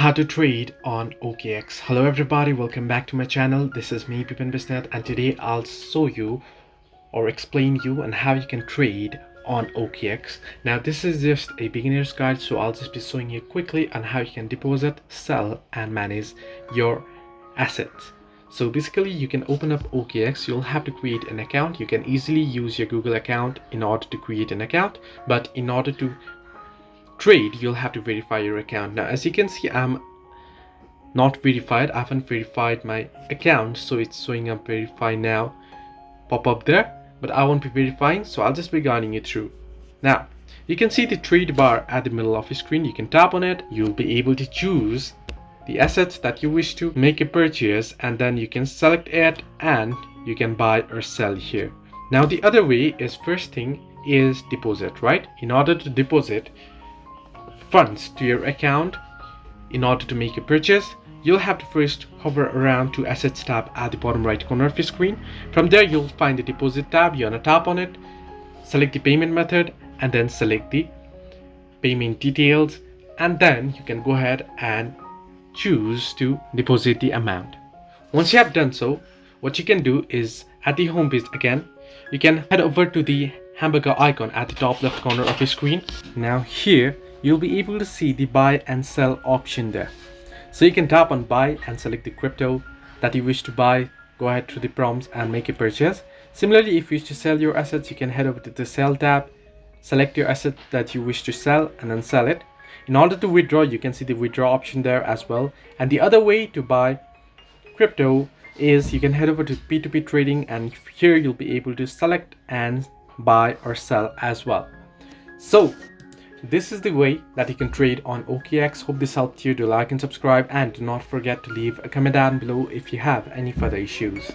How to trade on Okx. Hello everybody, welcome back to my channel. This is me Pipan Bisnet, and today I'll show you or explain you on how you can trade on Okx. Now this is just a beginner's guide, so I'll just be showing you quickly on how you can deposit, sell and manage your assets. So basically you can open up Okx. You'll have to create an account. You can easily use your Google account in order to create an account, but in order to trade you'll have to verify your account. Now as you can see, I'm not verified. I haven't verified my account, so it's showing up verify now pop up there, but I won't be verifying, so I'll just be guiding you through. Now you can see the trade bar at the middle of your screen. You can tap on it. You'll be able to choose the assets that you wish to make a purchase, and then you can select it and you can buy or sell here. Now the other way is, first thing is deposit, right? In order to deposit funds to your account in order to make a purchase, you'll have to first hover around to assets tab at the bottom right corner of your screen. From there you'll find the deposit tab. You want to tap on it, select the payment method, and then select the payment details, and then you can go ahead and choose to deposit the amount. Once you have done so, what you can do is, at the home page again, you can head over to the hamburger icon at the top left corner of your screen. Now here you'll be able to see the buy and sell option there. So you can tap on buy and select the crypto that you wish to buy. Go ahead through the prompts and make a purchase. Similarly, if you wish to sell your assets, you can head over to the sell tab, select your asset that you wish to sell and then sell it. In order to withdraw, you can see the withdraw option there as well. And the other way to buy crypto is you can head over to P2P trading, and here you'll be able to select and buy or sell as well. So this is the way that you can trade on Okx. Hope this helped you. Do like and subscribe, and do not forget to leave a comment down below if you have any further issues.